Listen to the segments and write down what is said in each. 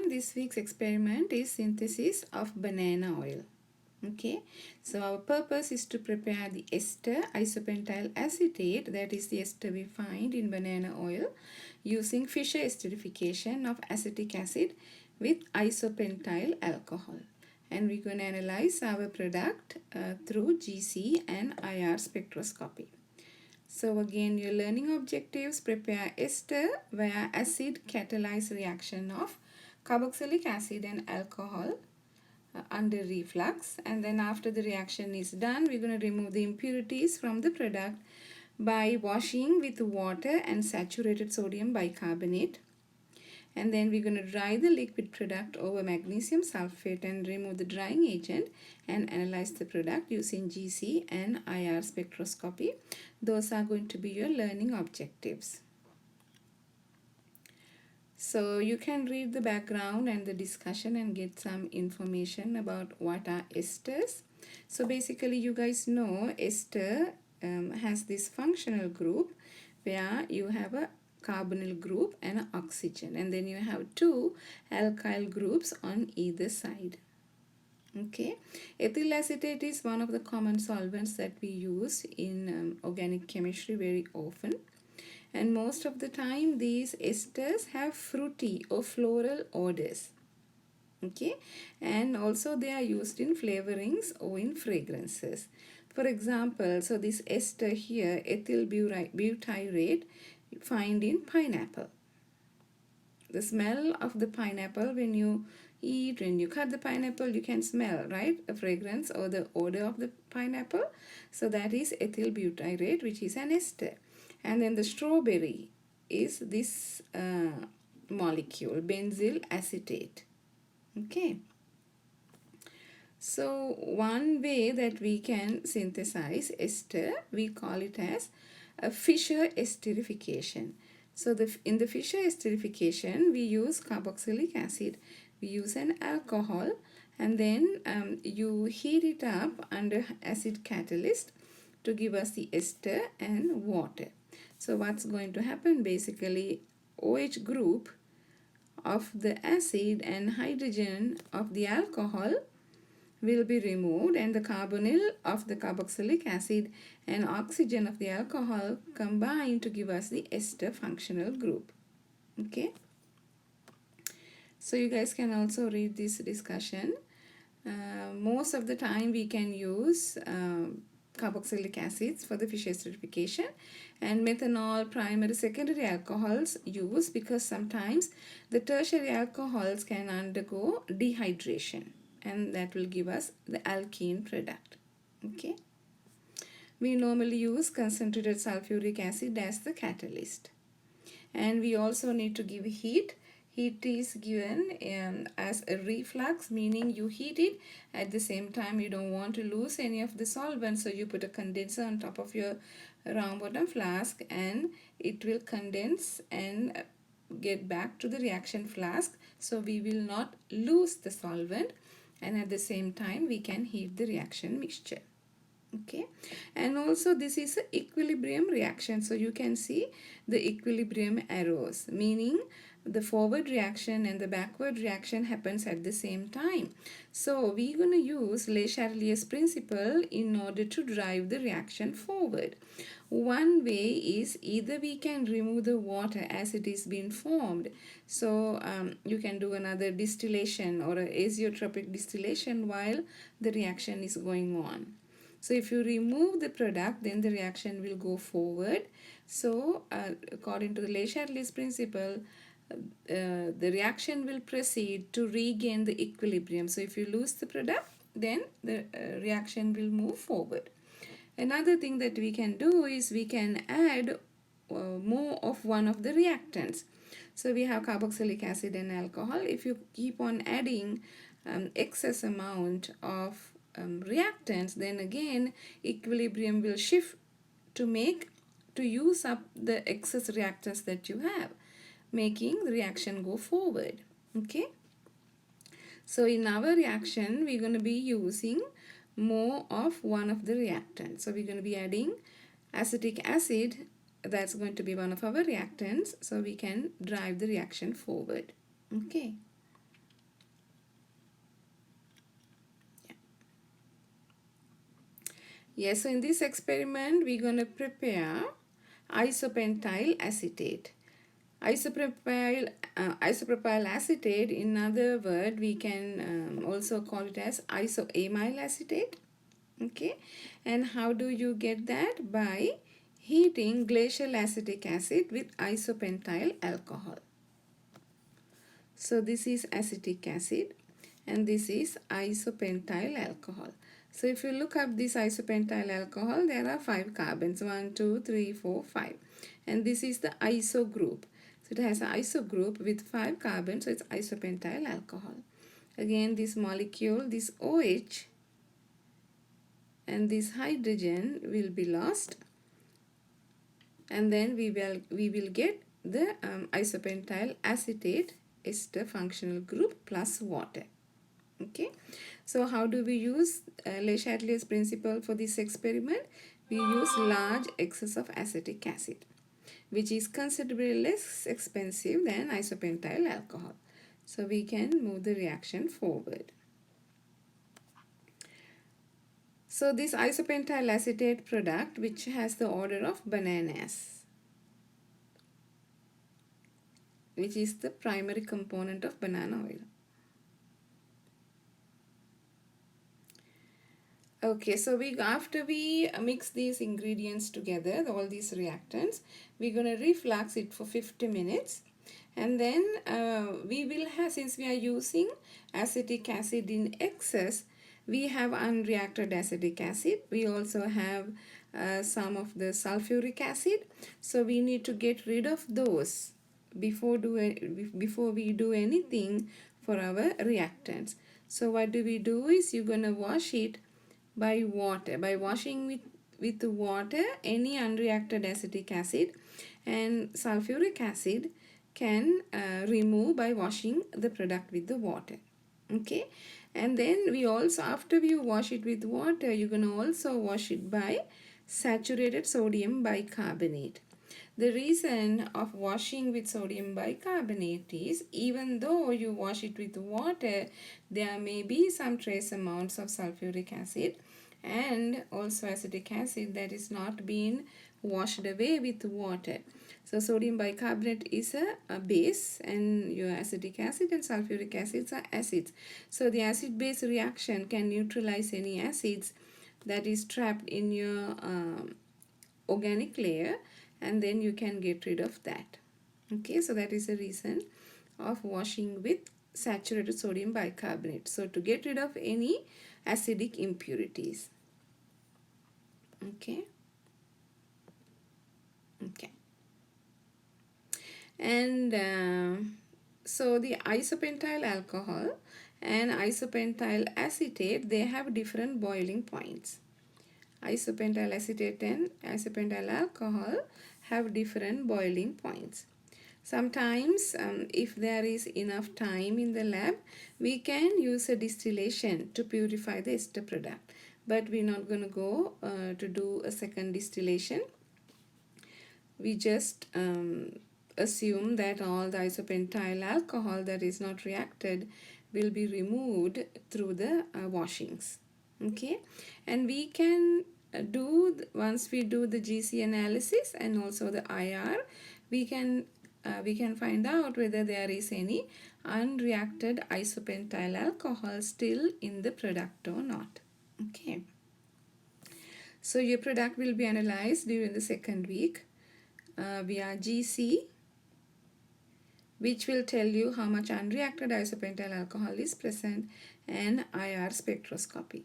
everyone, this week's experiment is synthesis of banana oil. Okay, so our purpose is to prepare the ester isopentyl acetate, that is the ester we find in banana oil, using Fischer esterification of acetic acid with isopentyl alcohol. And we're going to analyze our product through GC and IR spectroscopy. So again, your learning objectives: prepare ester via acid catalyzed reaction of carboxylic acid and alcohol under reflux, and then after the reaction is done, we're going to remove the impurities from the product by washing with water and saturated sodium bicarbonate. And then we're going to dry the liquid product over magnesium sulfate and remove the drying agent and analyze the product using GC and IR spectroscopy. Those are going to be your learning objectives. So you can read the background and the discussion and get some information about what are esters. So basically, you guys know ester has this functional group where you have a carbonyl group and an oxygen, and then you have two alkyl groups on either side. Okay, ethyl acetate is one of the common solvents that we use in organic chemistry very often, and most of the time these esters have fruity or floral odors. Okay, and also they are used in flavorings or in fragrances. For example, so this ester here, ethyl butyrate, find in pineapple. The smell of the pineapple, when you eat, when you cut the pineapple, you can smell, right, a fragrance or the odor of the pineapple. So that is ethyl butyrate, which is an ester. And then the strawberry is this molecule, benzyl acetate. Okay, so one way that we can synthesize ester, we call it as a Fischer esterification. So in the Fischer esterification, we use carboxylic acid, we use an alcohol, and then you heat it up under acid catalyst to give us the ester and water. So what's going to happen? Basically, OH group of the acid and hydrogen of the alcohol will be removed, and the carbonyl of the carboxylic acid and oxygen of the alcohol combine to give us the ester functional group. Okay, so you guys can also read this discussion. Most of the time we can use carboxylic acids for the Fischer esterification, and methanol, primary, secondary alcohols used because sometimes the tertiary alcohols can undergo dehydration, and that will give us the alkene product. Okay, we normally use concentrated sulfuric acid as the catalyst, and we also need to give heat. Heat is given as a reflux, meaning you heat it. At the same time, you don't want to lose any of the solvent, so you put a condenser on top of your round bottom flask, and it will condense and get back to the reaction flask, so we will not lose the solvent, and at the same time we can heat the reaction mixture. Okay, and also this is an equilibrium reaction, so you can see the equilibrium arrows, meaning the forward reaction and the backward reaction happens at the same time. So we're going to use Le Chatelier's principle in order to drive the reaction forward. One way is either we can remove the water as it is being formed. So you can do another distillation or an azeotropic distillation while the reaction is going on. So if you remove the product, then the reaction will go forward. So according to the Le Chatelier's principle, the reaction will proceed to regain the equilibrium. So if you lose the product, then the reaction will move forward. Another thing that we can do is we can add more of one of the reactants. So we have carboxylic acid and alcohol. If you keep on adding excess amount of reactants, then again equilibrium will shift to use up the excess reactants that you have, making the reaction go forward. Okay, so in our reaction we're going to be using more of one of the reactants. So we're going to be adding acetic acid, that's going to be one of our reactants, so we can drive the reaction forward. Okay, Yes, so in this experiment, we're going to prepare isopentyl acetate. Isopropyl acetate, in other word, we can also call it as isoamyl acetate. Okay, and how do you get that? By heating glacial acetic acid with isopentyl alcohol. So this is acetic acid and this is isopentyl alcohol. So if you look up this isopentyl alcohol, there are 5 carbons, 1, 2, 3, 4, 5. And this is the iso group. So it has an iso group with 5 carbons, so it's isopentyl alcohol. Again, this molecule, this OH and this hydrogen will be lost, and then we will get the isopentyl acetate ester functional group plus water. Okay, so how do we use Le Chatelier's principle for this experiment? We use large excess of acetic acid, which is considerably less expensive than isopentyl alcohol. So we can move the reaction forward. So this isopentyl acetate product, which has the order of bananas, which is the primary component of banana oil. Okay, so after we mix these ingredients together, all these reactants, we're going to reflux it for 50 minutes. And then we will have, since we are using acetic acid in excess, we have unreacted acetic acid. We also have some of the sulfuric acid. So we need to get rid of those before we do anything for our reactants. So what do we do is you're going to wash it by water, by washing with water any unreacted acetic acid, and sulfuric acid can remove by washing the product with the water. Okay, and then we also, after you wash it with water, you're going to also wash it by saturated sodium bicarbonate. The reason of washing with sodium bicarbonate is, even though you wash it with water, there may be some trace amounts of sulfuric acid and also acetic acid that is not being washed away with water. So sodium bicarbonate is a base, and your acetic acid and sulfuric acids are acids. So the acid-base reaction can neutralize any acids that is trapped in your organic layer, and then you can get rid of that. Okay, so that is the reason of washing with saturated sodium bicarbonate. So to get rid of any acidic impurities. Okay. Okay. And so the isopentyl alcohol and isopentyl acetate, they have different boiling points. Isopentyl acetate and isopentyl alcohol have different boiling points. Sometimes if there is enough time in the lab, we can use a distillation to purify the ester product. But we're not going to go to do a second distillation. We just assume that all the isopentyl alcohol that is not reacted will be removed through the washings. Okay, and we can once we do the GC analysis and also the IR, we can find out whether there is any unreacted isopentyl alcohol still in the product or not. Okay, so your product will be analyzed during the second week via GC, which will tell you how much unreacted isopentyl alcohol is present, and IR spectroscopy.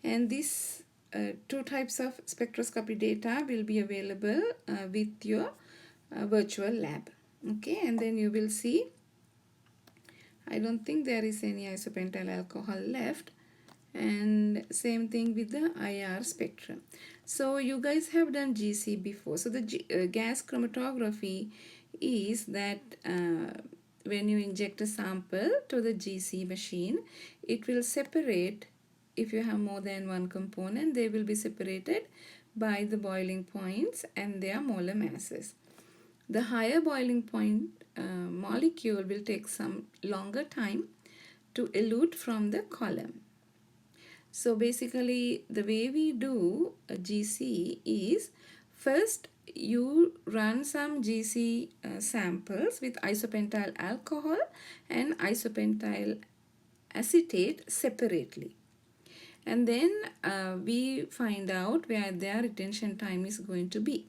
And these 2 types of spectroscopy data will be available with your virtual lab. Okay, and then you will see, I don't think there is any isopentyl alcohol left, and same thing with the IR spectrum. So you guys have done GC before. So the gas chromatography is that when you inject a sample to the GC machine, it will separate. If you have more than one component, they will be separated by the boiling points and their molar masses. The higher boiling point molecule will take some longer time to elute from the column. So basically the way we do a GC is, first you run some GC samples with isopentyl alcohol and isopentyl acetate separately, and then we find out where their retention time is going to be,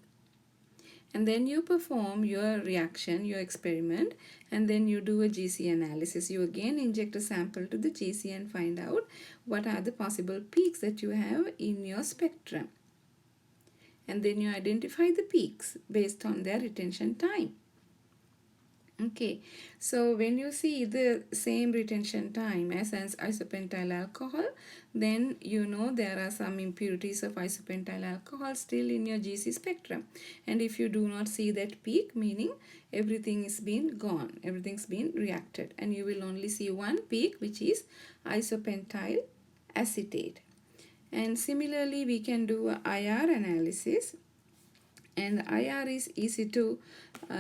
and then you perform your reaction, your experiment, and then you do a GC analysis. You again inject a sample to the GC and find out what are the possible peaks that you have in your spectrum, and then you identify the peaks based on their retention time. Okay, so when you see the same retention time as an isopentyl alcohol, then you know there are some impurities of isopentyl alcohol still in your GC spectrum. And if you do not see that peak, meaning everything is been gone, everything's been reacted, and you will only see one peak, which is isopentyl acetate. And similarly, we can do a IR analysis, and IR is easy to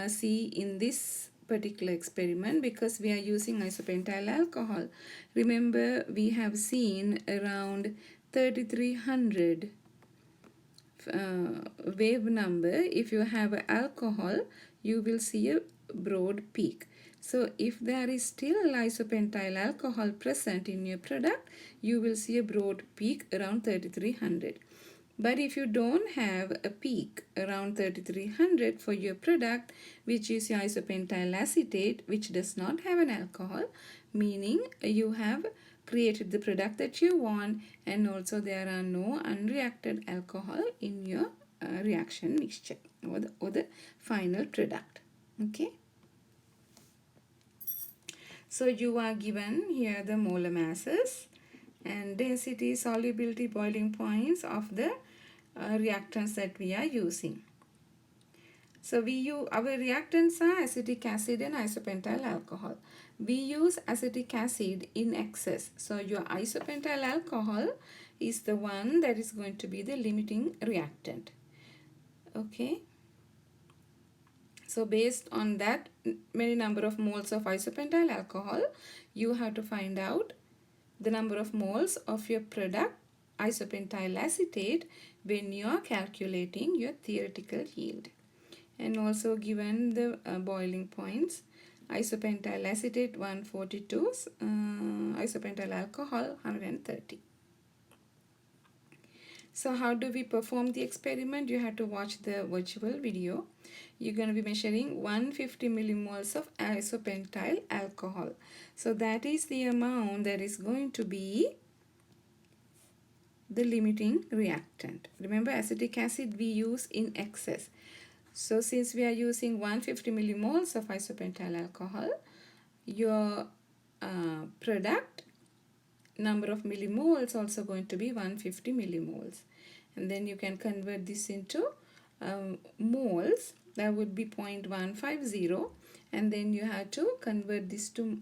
see in this particular experiment because we are using isopentyl alcohol. Remember, we have seen around 3300 wave number. If you have alcohol, you will see a broad peak. So if there is still isopentyl alcohol present in your product, you will see a broad peak around 3300. But if you don't have a peak around 3300 for your product, which is your isopentyl acetate, which does not have an alcohol, meaning you have created the product that you want, and also there are no unreacted alcohol in your reaction mixture or the final product. Okay. So you are given here the molar masses and density, solubility, boiling points of the reactants that we are using. So our reactants are acetic acid and isopentyl alcohol. We use acetic acid in excess. So your isopentyl alcohol is the one that is going to be the limiting reactant. Okay. So based on that many number of moles of isopentyl alcohol, you have to find out the number of moles of your product isopentyl acetate when you are calculating your theoretical yield. And also given the boiling points, isopentyl acetate 142, isopentyl alcohol 130. So how do we perform the experiment? You have to watch the virtual video. You're going to be measuring 150 millimoles of isopentyl alcohol. So that is the amount that is going to be the limiting reactant. Remember, acetic acid we use in excess. So since we are using 150 millimoles of isopentyl alcohol, your product number of millimoles also going to be 150 millimoles. And then you can convert this into moles. That would be 0.150. And then you have to convert this to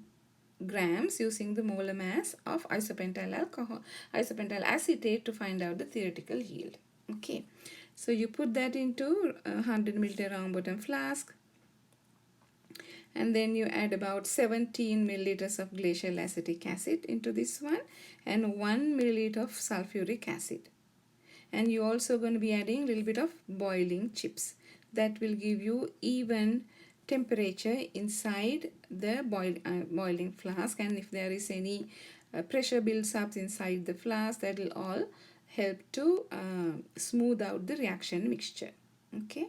grams using the molar mass of isopentyl alcohol, isopentyl acetate to find out the theoretical yield. Okay, so you put that into a 100 milliliter round bottom flask, and then you add about 17 milliliters of glacial acetic acid into this one and 1 milliliter of sulfuric acid. And you're also going to be adding a little bit of boiling chips. That will give you even temperature inside the boiling flask, and if there is any pressure builds up inside the flask, that will all help to smooth out the reaction mixture. Okay,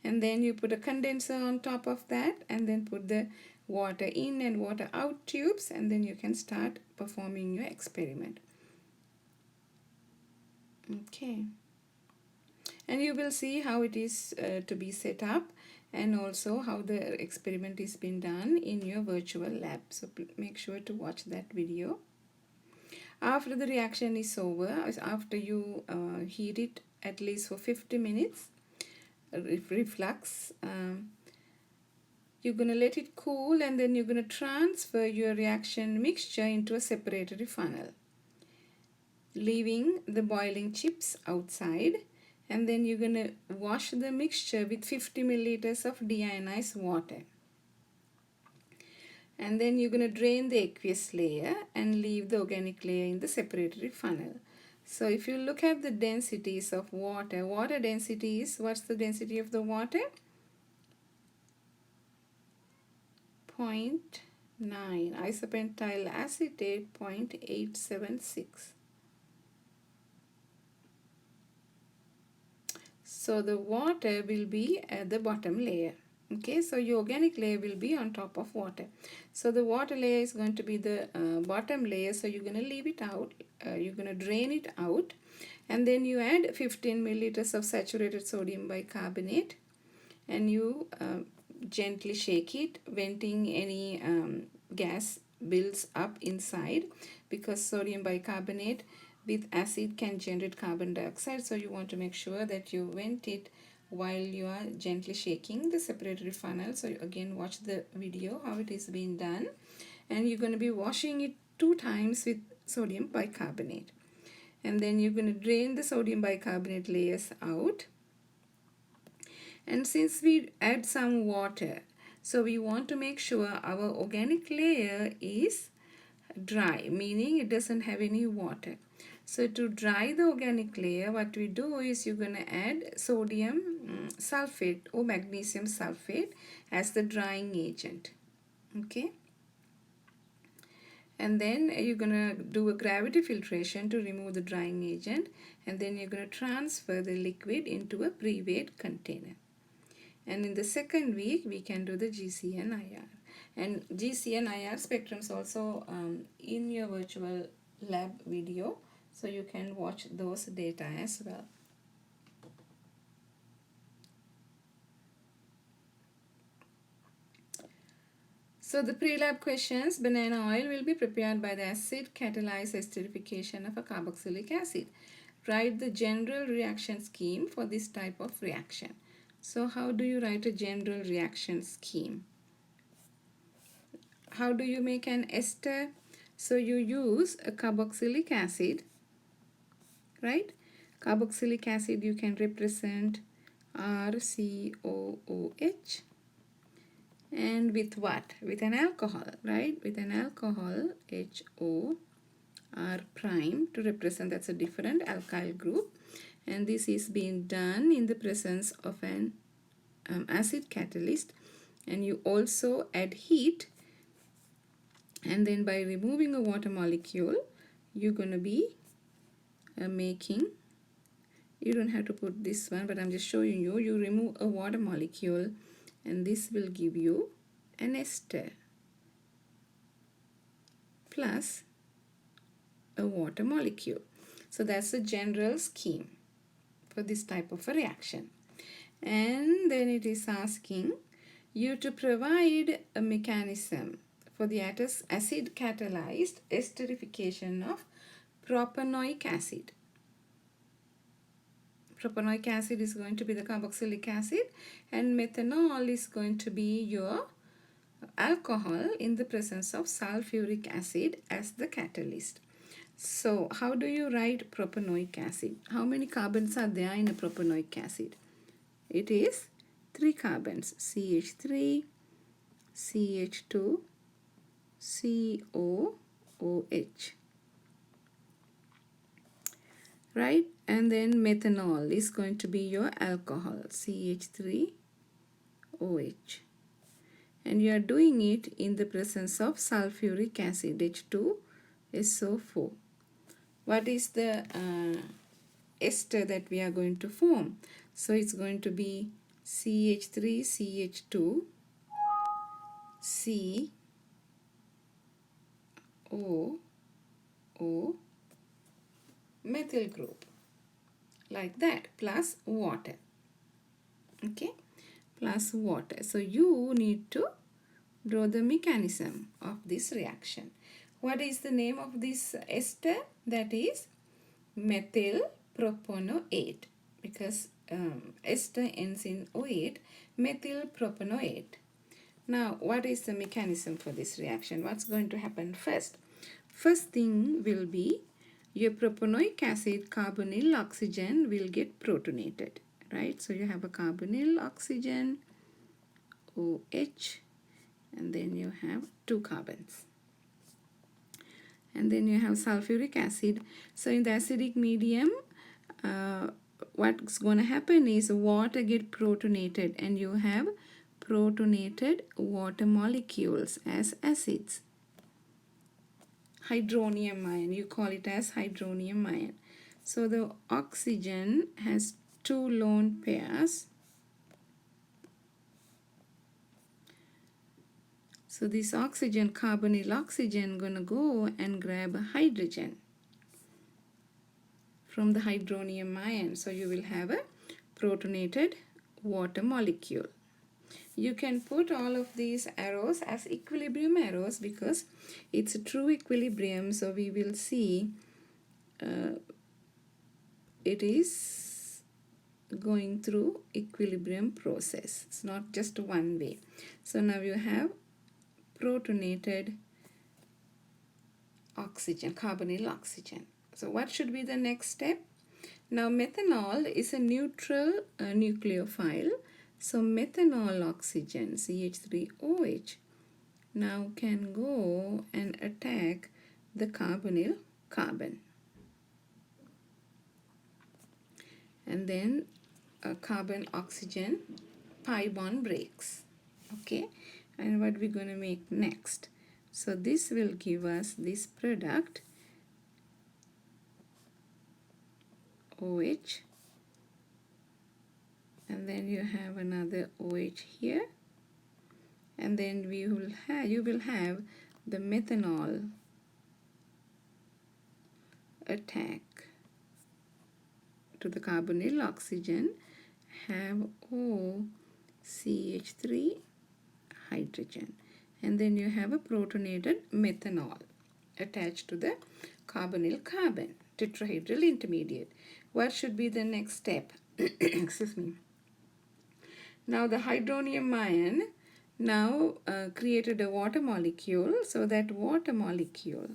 and then you put a condenser on top of that and then put the water in and water out tubes, and then you can start performing your experiment. Okay, and you will see how it is to be set up and also how the experiment is being done in your virtual lab. So make sure to watch that video. After the reaction is over, after you heat it at least for 50 minutes, reflux, you're going to let it cool, and then you're going to transfer your reaction mixture into a separatory funnel, leaving the boiling chips outside. And then you're going to wash the mixture with 50 milliliters of deionized water. And then you're going to drain the aqueous layer and leave the organic layer in the separatory funnel. So if you look at the densities of water, water density is, what's the density of the water? 0.9. Isopentyl acetate 0.876. So the water will be at the bottom layer. Okay, so your organic layer will be on top of water. So the water layer is going to be the bottom layer. So you're going to leave it out. You're going to drain it out. And then you add 15 milliliters of saturated sodium bicarbonate. And you gently shake it, venting any gas builds up inside, because sodium bicarbonate with acid can generate carbon dioxide. So you want to make sure that you vent it while you are gently shaking the separatory funnel. So again, watch the video how it is being done. And you're going to be washing it 2 times with sodium bicarbonate. And then you're going to drain the sodium bicarbonate layers out. And since we add some water, so we want to make sure our organic layer is dry, meaning it doesn't have any water. So to dry the organic layer, what we do is you're going to add sodium sulfate or magnesium sulfate as the drying agent. Okay. And then you're going to do a gravity filtration to remove the drying agent. And then you're going to transfer the liquid into a pre-weighed container. And in the second week, we can do the GC&IR. And GC&IR spectrums also in your virtual lab video. So you can watch those data as well. So the pre-lab questions, banana oil will be prepared by the acid catalyzed esterification of a carboxylic acid. Write the general reaction scheme for this type of reaction. So how do you write a general reaction scheme? How do you make an ester? So you use a carboxylic acid, right? Carboxylic acid you can represent RCOOH. And with what? With an alcohol, right? With an alcohol, HO R prime to represent, that's a different alkyl group. And this is being done in the presence of an acid catalyst. And you also add heat. And then by removing a water molecule, you're going to be making, you don't have to put this one, but I'm just showing you, you remove a water molecule and this will give you an ester plus a water molecule. So that's the general scheme for this type of a reaction. And then it is asking you to provide a mechanism for the acid catalyzed esterification of propanoic acid. Propanoic acid is going to be the carboxylic acid, and methanol is going to be your alcohol in the presence of sulfuric acid as the catalyst. So how do you write propanoic acid? How many carbons are there in a propanoic acid? It is 3 carbons, CH3, CH2, COOH. Right? And then methanol is going to be your alcohol, CH3OH. And you are doing it in the presence of sulfuric acid, H2SO4. What is the ester that we are going to form? So it's going to be CH3CH2 COO methyl group, like that, plus water. Okay, plus water. So you need to draw the mechanism of this reaction. What is the name of this ester? That is methyl propanoate, because ester ends in OAte, methyl propanoate. Now, what is the mechanism for this reaction? What's going to happen first? First thing will be your propanoic acid carbonyl oxygen will get protonated, right? So you have a carbonyl oxygen, OH, and then you have 2 carbons. And then you have sulfuric acid. So in the acidic medium, what's going to happen is water get protonated, and you have protonated water molecules as acids. Hydronium ion, you call it as hydronium ion. So the oxygen has 2 lone pairs. So this oxygen, carbonyl oxygen, gonna go and grab a hydrogen from the hydronium ion. So you will have a protonated water molecule. You can put all of these arrows as equilibrium arrows because it's a true equilibrium. So we will see it is going through equilibrium process. It's not just one way. So now you have protonated oxygen, carbonyl oxygen. So what should be the next step? Now methanol is a neutral nucleophile. So methanol oxygen, CH3OH, now can go and attack the carbonyl carbon. And then a carbon oxygen pi bond breaks. Okay, and what we're going to make next? So this will give us this product OH, and then you have another OH here, and then you will have the methanol attack to the carbonyl oxygen, have OCH3 hydrogen, and then you have a protonated methanol attached to the carbonyl carbon, tetrahedral intermediate. What should be the next step? Excuse me. Now the hydronium ion now created a water molecule. So that water molecule,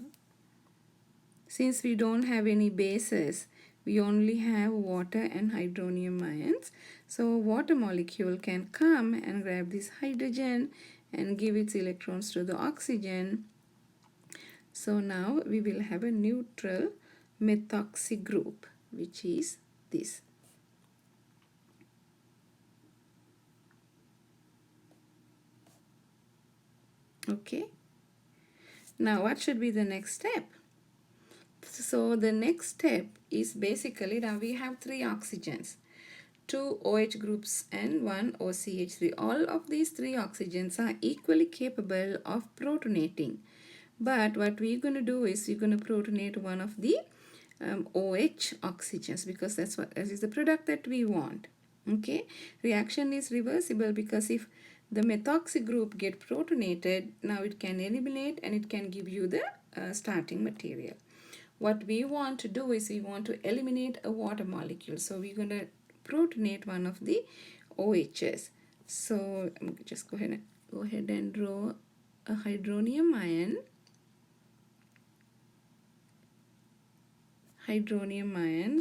since we don't have any bases, we only have water and hydronium ions. So water molecule can come and grab this hydrogen and give its electrons to the oxygen. So now we will have a neutral methoxy group, which is this. Okay. Now what should be the next step? So the next step is basically, now we have 3 oxygens, 2 OH groups and 1 OCH3. All of these 3 oxygens are equally capable of protonating. But what we're going to do is we're going to protonate one of the OH oxygens, because that is the product that we want. Okay, reaction is reversible because if the methoxy group get protonated, now it can eliminate and it can give you the starting material. What we want to do is we want to eliminate a water molecule. So we're going to protonate one of the OHs. So I'm just go ahead and draw a hydronium ion.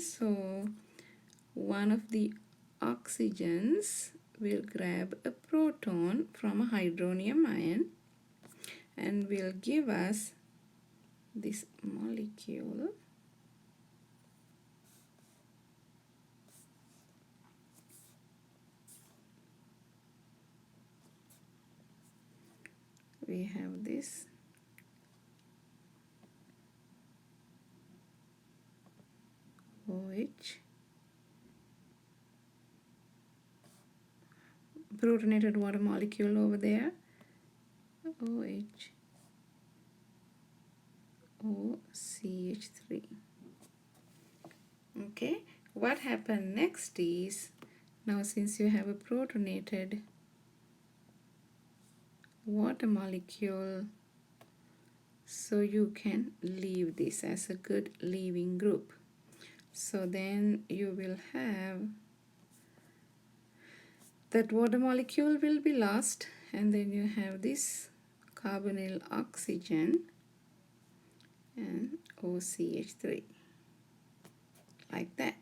So one of the oxygens will grab a proton from a hydronium ion and will give us this molecule. We have this OH, protonated water molecule over there, OH, OCH3. Okay, what happened next is, now since you have a protonated water molecule, so you can leave this as a good leaving group. So then you will have that water molecule will be lost, and then you have this carbonyl oxygen and OCH3 like that,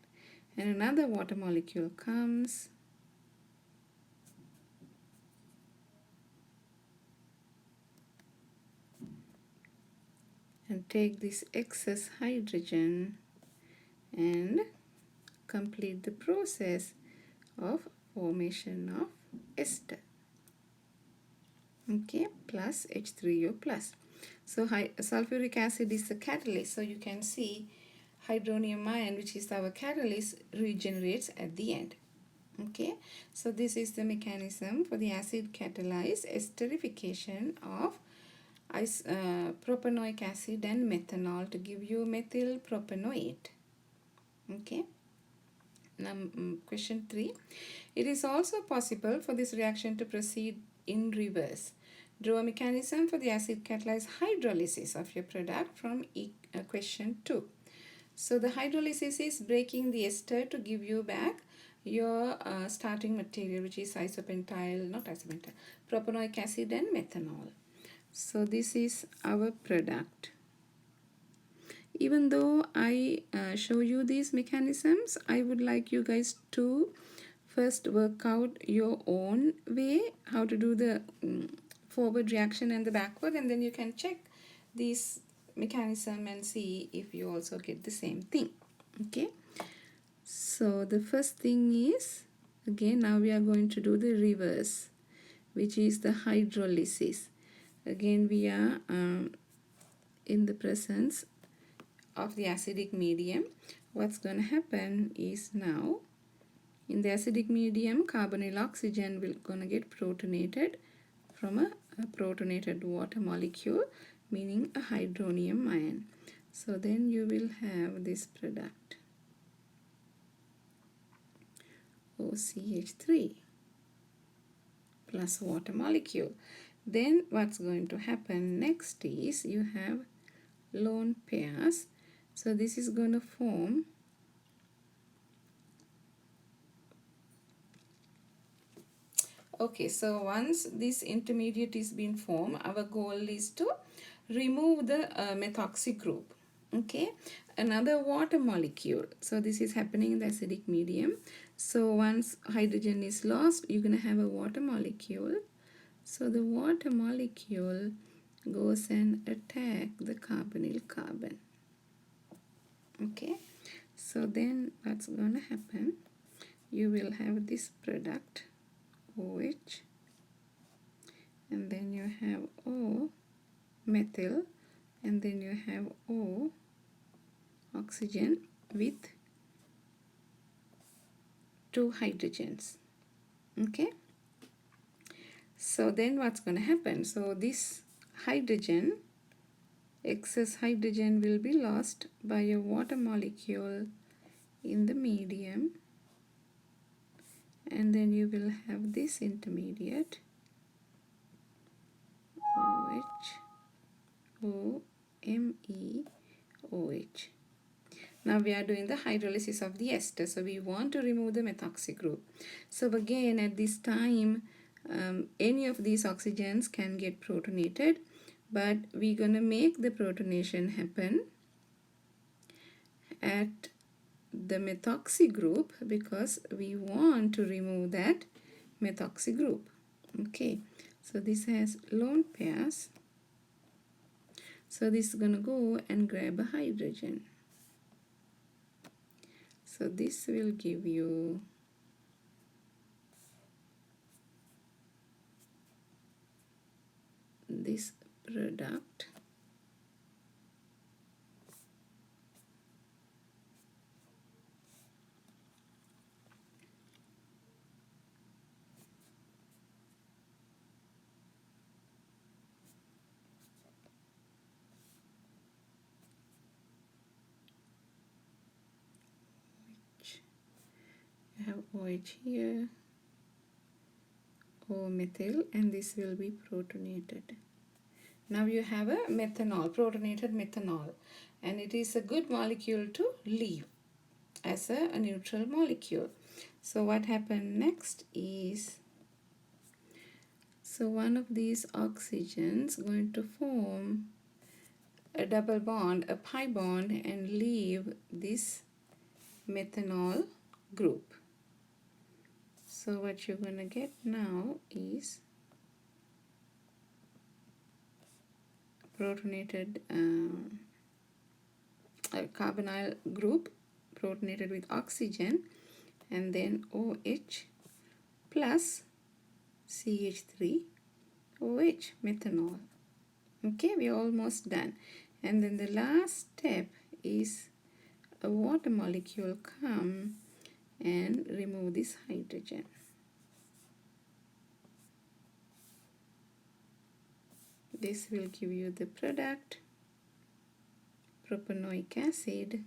and another water molecule comes and take this excess hydrogen and complete the process of formation of ester. Okay, plus H3O plus. So sulfuric acid is the catalyst. So you can see hydronium ion, which is our catalyst, regenerates at the end. Okay, so this is the mechanism for the acid catalyzed esterification of propanoic acid and methanol to give you methyl propanoate. Okay. Now, question 3. It is also possible for this reaction to proceed in reverse. Draw a mechanism for the acid catalyzed hydrolysis of your product from question 2. So the hydrolysis is breaking the ester to give you back your starting material, which is propanoic acid and methanol. So this is our product. Even though I show you these mechanisms, I would like you guys to first work out your own way how to do the forward reaction and the backward, and then you can check these mechanism and see if you also get the same thing. Okay, so the first thing is, again, now we are going to do the reverse, which is the hydrolysis. Again, we are in the presence of the acidic medium. What's going to happen is, now in the acidic medium, carbonyl oxygen will gonna get protonated from a protonated water molecule, meaning a hydronium ion. So then you will have this product, OCH3 plus water molecule. Then what's going to happen next is you have lone pairs. So this is going to form okay, so once this intermediate is being formed, our goal is to remove the methoxy group. Okay, another water molecule. So this is happening in the acidic medium. So once hydrogen is lost, you're going to have a water molecule. So the water molecule goes and attack the carbonyl carbon. Okay, so then what's going to happen? You will have this product, OH, and then you have O methyl, and then you have O oxygen with 2 hydrogens. Okay, so then what's going to happen? So this hydrogen, excess hydrogen, will be lost by a water molecule in the medium, and then you will have this intermediate, OH, O, M, E, OH. Now we are doing the hydrolysis of the ester, so we want to remove the methoxy group. So again, at this time, any of these oxygens can get protonated, but we're going to make the protonation happen at the methoxy group because we want to remove that methoxy group. Okay, so this has lone pairs. So this is going to go and grab a hydrogen. So this will give you this product. You have OH here, O methyl, and this will be protonated. Now you have a methanol, protonated methanol, and it is a good molecule to leave as a neutral molecule. So what happened next is, so one of these oxygens going to form a double bond, a pi bond, and leave this methanol group. So what you're going to get now is protonated carbonyl group protonated with oxygen, and then OH plus CH3OH, methanol. Okay, we're almost done. And then the last step is a water molecule come and remove this hydrogen. This will give you the product, propanoic acid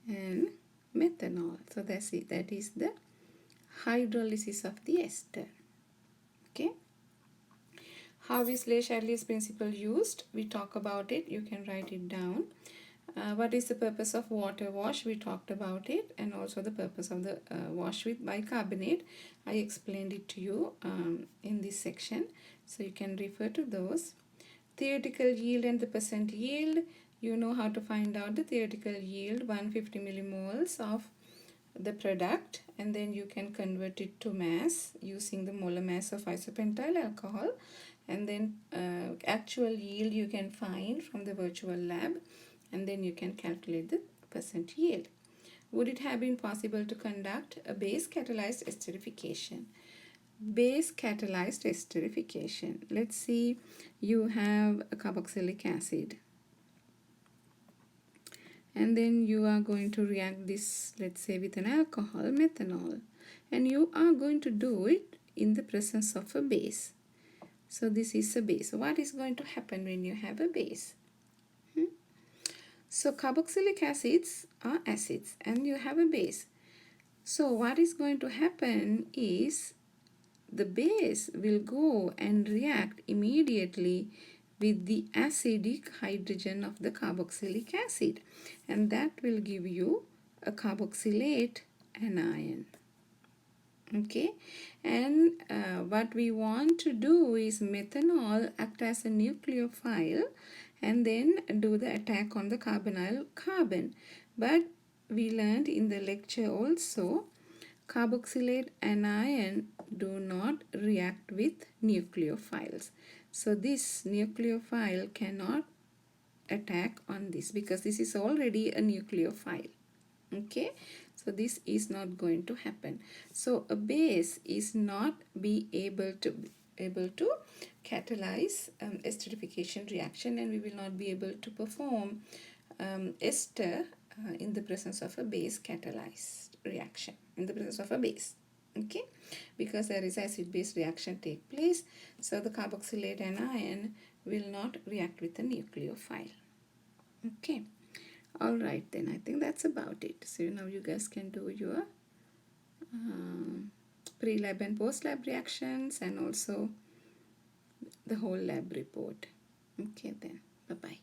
and methanol. So that's it. That is the hydrolysis of the ester. Okay. How is Le-Chatelier's principle used? We talk about it. You can write it down. What is the purpose of water wash? We talked about it, and also the purpose of the wash with bicarbonate. I explained it to you in this section, so you can refer to those. Theoretical yield and the percent yield. You know how to find out the theoretical yield, 150 millimoles of the product, and then you can convert it to mass using the molar mass of isopentyl alcohol, and then actual yield you can find from the virtual lab, and then you can calculate the percent yield. Would it have been possible to conduct a base catalyzed esterification? Base catalyzed esterification. Let's see, you have a carboxylic acid, and then you are going to react this, let's say, with an alcohol, methanol, and you are going to do it in the presence of a base. So this is a base. What is going to happen when you have a base? So carboxylic acids are acids and you have a base. So what is going to happen is the base will go and react immediately with the acidic hydrogen of the carboxylic acid, and that will give you a carboxylate anion. Okay, and what we want to do is methanol act as a nucleophile and then do the attack on the carbonyl carbon. But we learned in the lecture also, carboxylate anion do not react with nucleophiles. So this nucleophile cannot attack on this because this is already a nucleophile. Okay, so this is not going to happen. So a base is not be able to catalyze esterification reaction, and we will not be able to perform ester in the presence of a base catalyzed reaction, in the presence of a base. Okay, because there is acid base reaction take place, so the carboxylate anion will not react with a nucleophile. Okay, all right, then I think that's about it. So now you guys can do your pre-lab and post-lab reactions and also the whole lab report. Okay, then bye-bye.